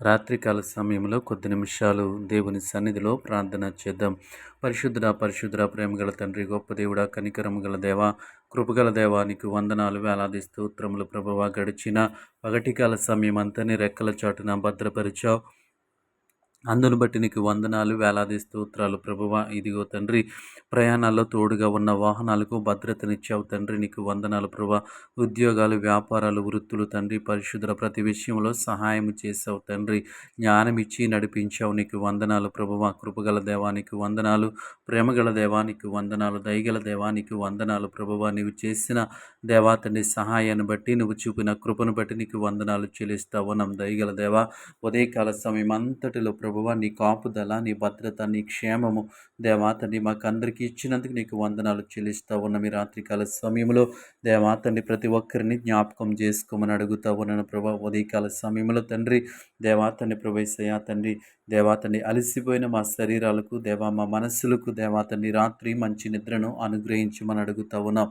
రాత్రికాల సమయంలో కొద్ది నిమిషాలు దేవుని సన్నిధిలో ప్రార్థన చేద్దాం. పరిశుద్ధుడా పరిశుద్ధుడా ప్రేమగల తండ్రి, గొప్ప దేవుడా, కనికరము గల దేవా, కృపగల దేవా, నీకు వందనాలు, వేలాది స్తోత్రములు ప్రభువా. గడిచిన పగటికాల సమయం అంతా నీ రెక్కల చాటున భద్రపరిచావు. అందును బట్టి నీకు వందనాలు, వేలాది స్తోత్రాలు ప్రభువా. ఇదిగో తండ్రి, ప్రయాణాల్లో తోడుగా ఉన్న వాహనాలకు భద్రతనిచ్చావు తండ్రి, నీకు వందనాలు ప్రభువా. ఉద్యోగాలు, వ్యాపారాలు, వృత్తులు తండ్రి, పరిశుద్ధుల ప్రతి విషయంలో సహాయం చేసావు తండ్రి. జ్ఞానం ఇచ్చి నడిపించావు, నీకు వందనాలు ప్రభువా. కృపగల దేవానికి వందనాలు, ప్రేమగల దేవానికి వందనాలు, దయగల దేవానికి వందనాలు ప్రభువా. నీవు చేసిన దేవా తండ్రి సహాయాన్ని బట్టి, నువ్వు చూపిన కృపను బట్టి నీకు వందనాలు చెల్లిస్తావు. దయగల దేవా, ఉదయకాల సమయం అంతటిలో ప్రభువా, నీ కాపుదల, నీ భద్రత, నీ క్షేమము దేవా తండ్రి మాకందరికీ ఇచ్చినందుకు నీకు వందనాలు చెల్లిస్తా ఉన్నాం. ఈ రాత్రికాల సమయంలో దేవా తండ్రి ప్రతి ఒక్కరిని జ్ఞాపకం చేసుకోమని అడుగుతా ఉన్నాను ప్రభా. ఉదయకాల సమయంలో తండ్రి దేవా తండ్రి ప్రవేశయ్యా తండ్రి దేవా తండ్రి అలసిపోయిన మా శరీరాలకు దేవా మా మనస్సులకు దేవా తండ్రి రాత్రి మంచి నిద్రను అనుగ్రహించమని అడుగుతా ఉన్నాం.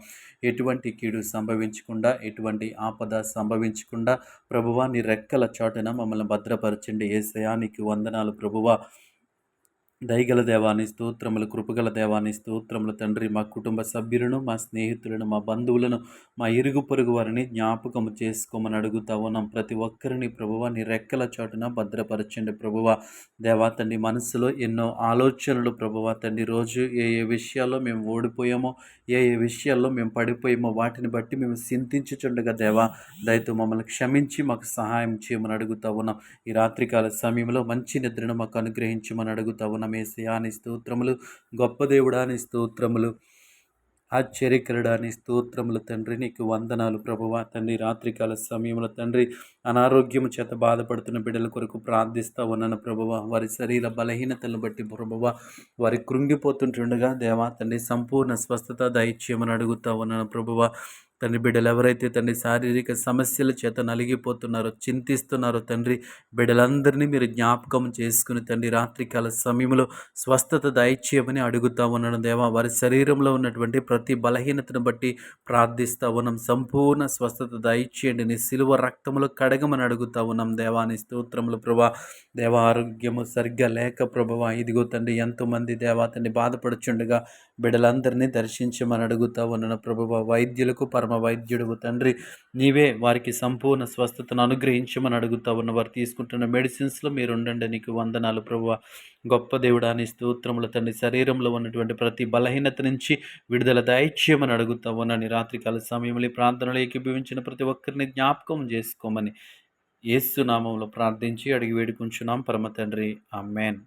ఎటువంటి కీడు సంభవించకుండా, ఎటువంటి ఆపద సంభవించకుండా ప్రభువా నీ రెక్కల చాటున మమ్మల్ని భద్రపరచండి. యేసయ్యా నీకు వందనాలు ప్రభువా. దయగల దేవాని స్తోత్రములు, కృపగల దేవాని స్తోత్రములు తండ్రి. మా కుటుంబ సభ్యులను, మా స్నేహితులను, మా బంధువులను, మా ఇరుగు పొరుగు వారిని జ్ఞాపకము చేసుకోమని అడుగుతా ఉన్నాం. ప్రతి ఒక్కరిని ప్రభువా నీ రెక్కల చాటున భద్రపరచండి ప్రభువా. దేవా తండ్రి మనసులో ఎన్నో ఆలోచనలు ప్రభువా తండ్రి, రోజు ఏ ఏ విషయాల్లో మేము ఓడిపోయామో, ఏ ఏ విషయాల్లో మేము పడిపోయామో వాటిని బట్టి మేము చింతించుచుండగా దేవా దయతో మమ్మల్ని క్షమించి మాకు సహాయం చేయమని అడుగుతా ఉన్నాం. ఈ రాత్రికాల సమయంలో మంచి నిద్రను మాకు అనుగ్రహించమని అడుగుతా ఉన్నాం. యేసయ్యా నీ స్తోత్రములు, గొప్ప దేవుడా నీ స్తోత్రములు, ఆశ్చర్యకరుడాని స్తోత్రములు తండ్రి, నీకు వందనాలు ప్రభువా. తండ్రి రాత్రికాల సమయంలో తండ్రి అనారోగ్యము చేత బాధపడుతున్న బిడ్డల కొరకు ప్రార్థిస్తా ఉన్నాను ప్రభువా. వారి శరీర బలహీనతలను బట్టి ప్రభువా వారి కృంగిపోతుంటుండగా దేవా తండ్రి సంపూర్ణ స్వస్థత దయచేయమని అడుగుతా ఉన్నాను ప్రభువా. తండ్రి బిడ్డలు ఎవరైతే తండ్రి శారీరక సమస్యల చేత నలిగిపోతున్నారో, చింతిస్తున్నారో తండ్రి బిడ్డలందరినీ మీరు జ్ఞాపకం చేసుకుని తండ్రి రాత్రికాల సమయంలో స్వస్థత దయచేయమని అడుగుతా ఉన్నాను దేవా. వారి శరీరంలో ఉన్నటువంటి ప్రతి బలహీనతను బట్టి ప్రార్థిస్తా ఉన్నాం. సంపూర్ణ స్వస్థత దయచేయండి, నీ సిలువ రక్తములో కడగమని అడుగుతా ఉన్నాం దేవాని స్తోత్రములు ప్రభా. దేవ ఆరోగ్యము సరిగ్గా లేక ప్రభువా ఇదిగో తండ్రి ఎంతోమంది దేవా తండ్రి బాధపడుచుండగా బిడ్డలందరినీ దర్శించమని అడుగుతా ఉన్నాను ప్రభువా. వైద్యులకు పరమ వైద్యుడు తండ్రి నీవే వారికి సంపూర్ణ స్వస్థతను అనుగ్రహించమని అడుగుతా ఉన్న వారు తీసుకుంటున్న మెడిసిన్స్లో మీరు ఉండండి, నీకు వందనాలు ప్రభువా. గొప్ప దేవుడాని స్తోత్రముల తండ్రి శరీరంలో ఉన్నటువంటి ప్రతి బలహీనత నుంచి విడుదల దయచేయమని అడుగుతా ఉన్నాను. రాత్రికాల సమయంలో ప్రార్థనలు ఏకీభవించిన ప్రతి ఒక్కరిని జ్ఞాపకం చేసుకోమని యేసు నామంలో ప్రార్థించి అడిగి వేడుకుంటున్నాం పరమ తండ్రి. ఆమేన్.